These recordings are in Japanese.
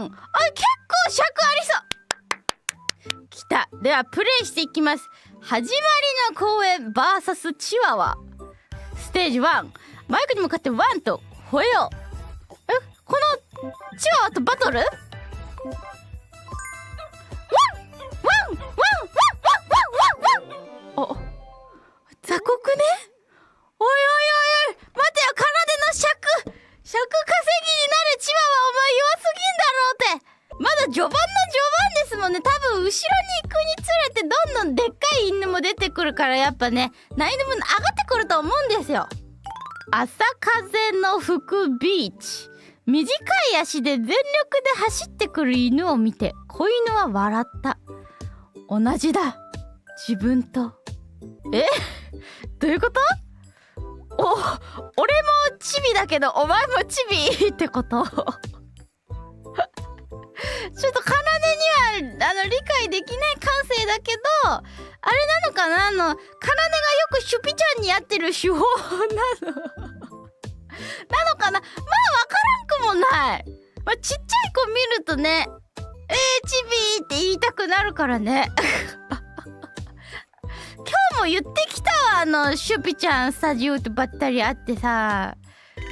ン。結構尺ありそう。きた。ではプレイしていきます。始まりの公園 VS チワワステージ1。マイクに向かってワンと吠えよう。このチワワとバトル？ワンワンワンワンワンワンワンワン。お、雑穀ね。おいおいおいおい、待てよ。奏の尺稼ぎになるチワワ、お前弱すぎんだろうって。まだ序盤の序盤ですもんね。多分後ろに行くにつれてどんどんでっかい犬も出てくるから、やっぱね難易度も上がってくると思うんですよ。朝風の吹くビーチ。短い足で全力で走ってくる犬を見て子犬は笑った。同じだ、自分と。どういうこと？俺もチビだけどお前もチビってこと？ちょっと奏には理解できない感性だけど、あれなのかな、奏がよくシュピちゃんにやってる手法なのなのかな。まあ分からんくもない。ちっちゃい子見るとね、チビって言いたくなるからね今日も言ってきたわ。シュピちゃんスタジオとばったり会ってさ、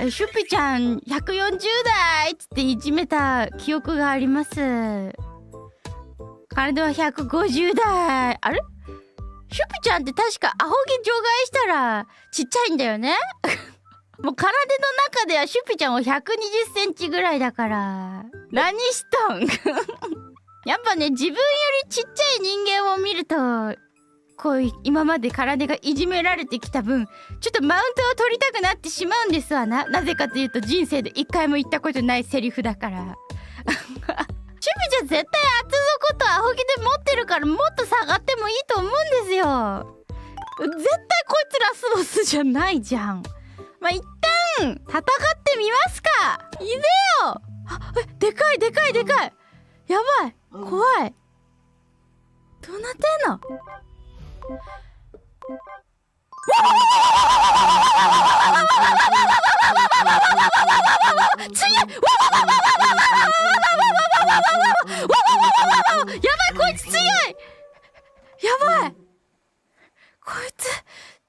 シュピちゃん140代っつっていじめた記憶があります。体は150代。あれ、シュピちゃんって確かアホ毛除外したらちっちゃいんだよねもう空手の中ではシュピちゃんは120センチぐらいだから。何しとんやっぱね、自分よりちっちゃい人間を見ると、こう今まで体がいじめられてきた分、ちょっとマウントを取りたくなってしまうんですわな。なぜかというと人生で一回も言ったことないセリフだからシュピちゃん絶対厚底とアホ毛で持ってるから、もっと下がってもいいと思うんですよ。絶対こいつラスボスじゃないじゃん。一旦戦ってみますか。いでよ。でかいでかいでかい。やばい、怖い。どうなってんの？強い。やばい、こいつ強い。やばい、こいつ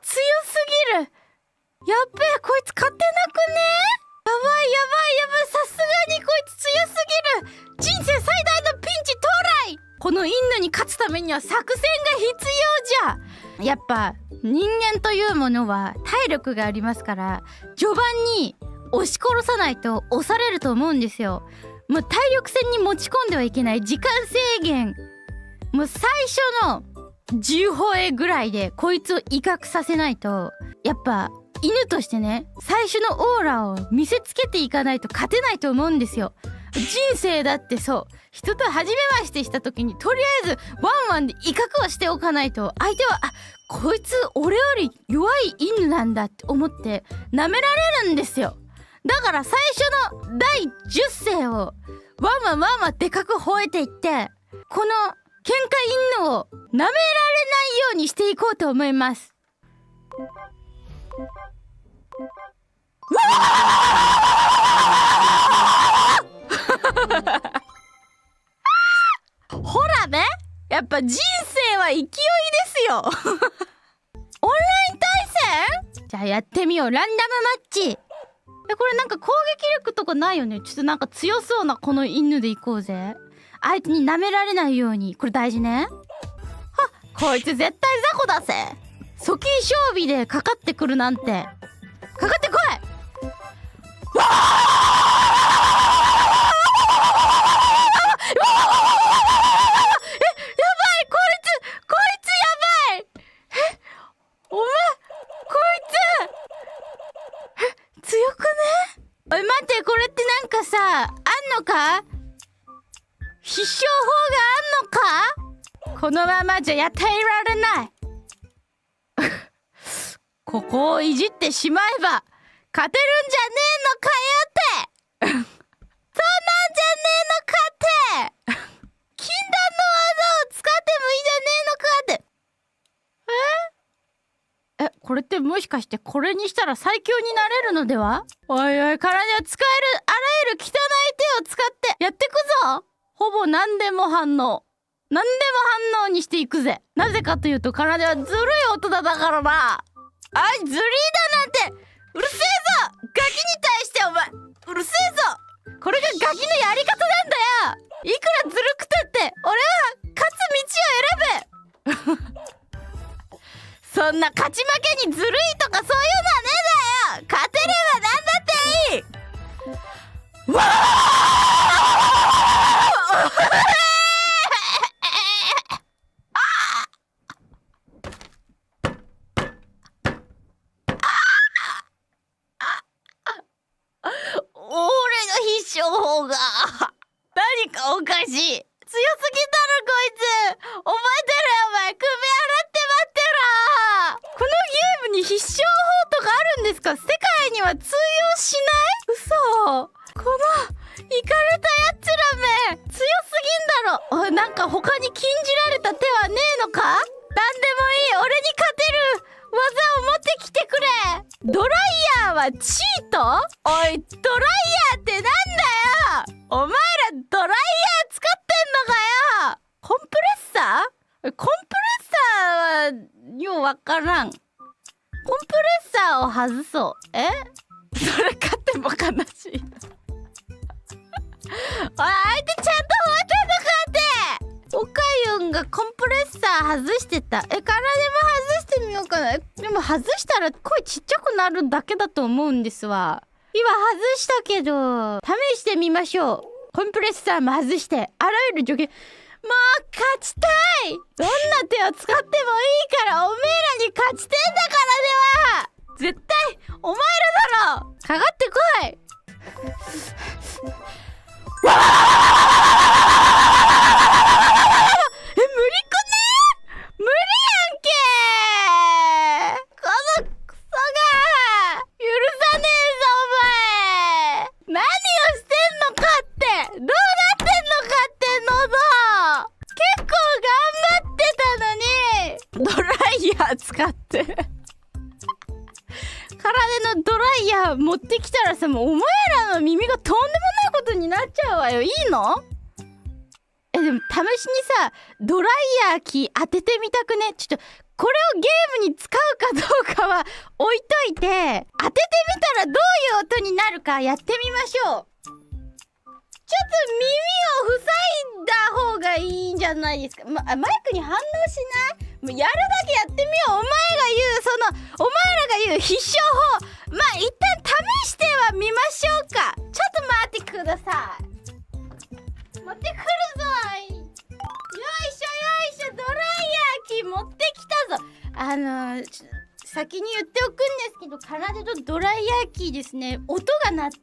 強すぎる。やっべえ、こいつ勝てなくね？やばいやばいやばい、さすがにこいつ強すぎる。人生最大のピンチ到来。この犬に勝つためには作戦が必要じゃ。やっぱ人間というものは体力がありますから、序盤に押し殺さないと押されると思うんですよ。もう体力戦に持ち込んではいけない。時間制限、もう最初の10歩へぐらいでこいつを威嚇させないと、やっぱ犬としてね、最初のオーラを見せつけていかないと勝てないと思うんですよ。人生だってそう、人と初めましてした時にとりあえずワンワンで威嚇をしておかないと、相手はこいつ俺より弱い犬なんだって思って舐められるんですよ。だから最初の第10声をワンワンワンワンでかく吠えていって、この喧嘩犬を舐められないようにしていこうと思います。ほらね、やっぱ人生は勢いですよオンライン対戦？じゃあやってみよう。ランダムマッチ。これなんか攻撃力とかないよね。ちょっとなんか強そうなこの犬でいこうぜ。相手に舐められないように。これ大事ね。こいつ絶対雑魚だぜ。初期勝負でかかってくるなんて。かかってこい。わお前こいつ強くね？おい待って、これってなんかさ、あんのか？必勝法があんのか？このままじゃやっていられないここをいじってしまえば勝てるんじゃねえのかよってそうなんじゃねえのかって禁断の技を使ってもいいじゃねえのかって。これってもしかしてこれにしたら最強になれるのでは？おいおい、体を使えるあらゆる汚い手を使ってやってくぞ。ほぼ何でも反応にしていくぜ。なぜかというと、奏はずるい大人だからな。あいずりーだなんてうるせえぞ。ガキに対してお前うるせえぞ。これがガキのやり方なんだよ。いくらずるくたって俺は勝つ道を選べ。そんな勝ち負けにずるいとかそういうのはねえだよ。勝てればなんだっていい。わ俺の必勝法が何かおかしい。強すぎだろこいつ。覚えてるよお前。首洗って待ってろ。このゲームに必勝法とかあるんですか？世界には通用しない？嘘。このイカれたやつらめ強すぎんだろ。なんか他に禁じられた手はねえのか？なんでもいい。俺に勝てる技を持ってきてくれ。ドライヤーはチート？おい、ドライヤーってなんだよ。お前らドライヤー使ってんのかよ。コンプレッサー？コンプレッサーはようわからん。コンプレッサーを外そう。それ勝っても悲しい。おい、相手ちゃんと覚えてんのかって。オカユンがコンプレッサー外してた。からでも外してみようかな。でも外したら声ちっちゃくなるだけだと思うんですわ。今外したけど試してみましょう。コンプレッサーも外してあらゆる助言。もう勝ちたい。どんな手を使ってもいいからおめえらに勝ちてんだからでは。絶対お前らだろ。かかってこい。無理くね？無理やんけ。このクソが許さねえぞお前。何をしてんのかって。どうなってんのかって喉。結構頑張ってたのにドライヤー使って体のドライヤー持ってきたらさ、もうお前らの耳がとんでもないことになっちゃうわよ。いいの？でも試しにさ、ドライヤー機当ててみたくね？ちょっとこれをゲームに使うかどうかは置いといて、当ててみたらどういう音になるかやってみましょう。ちょっと耳を塞いだ方がいいんじゃないですか。マイクに反応しない？もうやるだけやってみよう。お前らが言う必勝法、一旦試してはみましょうか。ちょっと待ってください。持ってくるぞ。よいしょよいしょ。ドライヤー機持ってきたぞ。先に言っておくんですけど、体とドライヤー機ですね、音が鳴って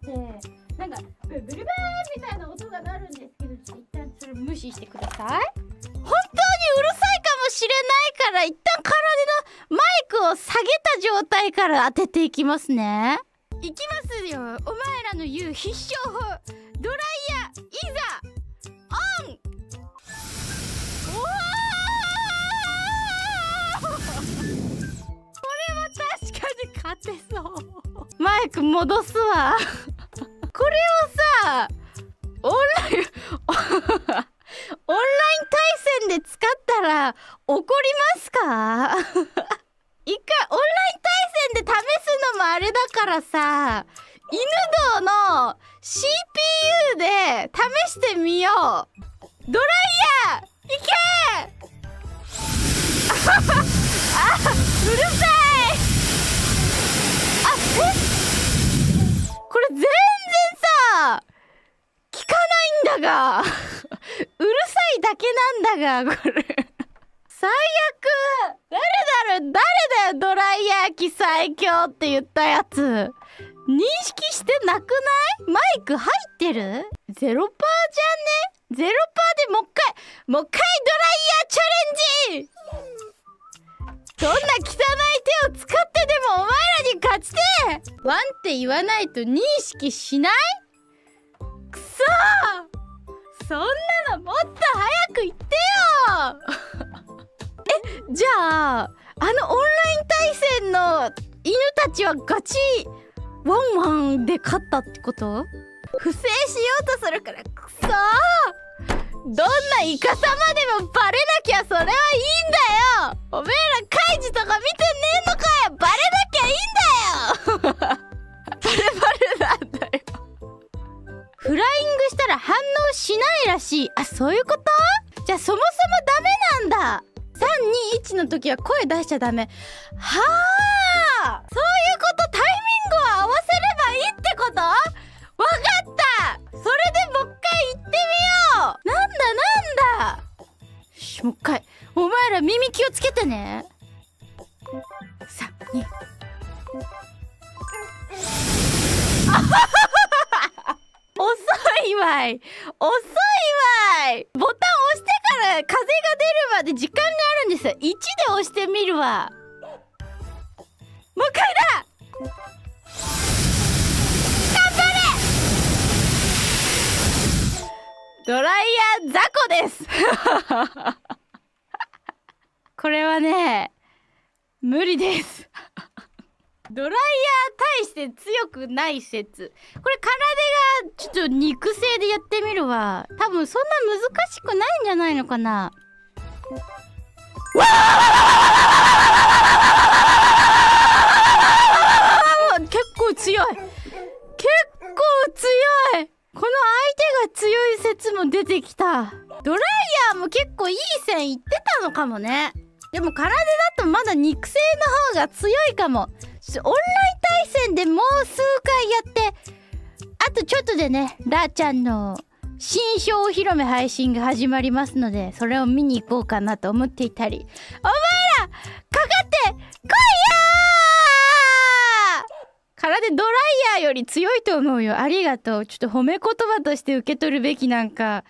なんかブルブルみたいな音が鳴るんですけど、ちょっと一旦それ無視してください。本当にうるさいかもしれないから、一旦体のマイクを下げた状態から当てていきますね。いきますよ。お前らの言う必勝法、ドライヤーいざオン。おーこれは確かに勝てそう。マイク戻すわ。これをさ、オンライン対戦で使ったら怒りますか？一回オンライン対戦で試すのもあれだからさ、犬堂の CPU で試してみよう。ドライヤーいけー。うるさい。これ全然さ効かないんだがうるさいだけなんだが、これ最悪。誰だよドライヤー機最強って言ったやつ。認識してなくない？マイク入ってる？0%じゃね？0%でもう一回ドライヤーチャレンジ。どんな汚い手を使ってでもお前らに勝ちてえ。ワンって言わないと認識しない？くそー、そんなのもっと早く言ってよ。じゃあオンライン対戦の犬たちはガチワンワンで勝ったってこと？不正しようとするから。くそー、どんなイカサマでもバレなきゃそれはいいんだよ。おめえらカイジとか見てねえのかよ。バレなきゃいいんだよ。バレバレなんだよ。フライングしたら反応しないらしい。あ、そういうこと？じゃあそもそもダメなんだ。321の時は声出しちゃダメ。はあ、そういうこと。タイミングを合わせればいいってこと？わかった。それでもう一回言ってみよう。なんだよし、もう一回。お前ら耳気をつけてね。3、2遅いわい。遅いわい。ボタン押してから風が出るまで時間があるんです。1で押してみるわ。もう一回だ。頑張れ。ドライヤー雑魚です。これはね、無理です。ドライヤー対して強くない説。これ体がちょっと肉声でやってみるわ。多分そんな難しくないんじゃないのかな。結構強い。結構強い。この相手が強い説も出てきた。ドライヤーも結構いい線いってたのかもね。でも空手だとまだ肉声の方が強いかも。オンライン対戦でもう数回やって、あとちょっとでね、ラーちゃんの新商お披露目配信が始まりますので、それを見に行こうかなと思っていたり。お前らかかってこいやー。空手ドライヤーより強いと思うよ。ありがとう。ちょっと褒め言葉として受け取るべきなんか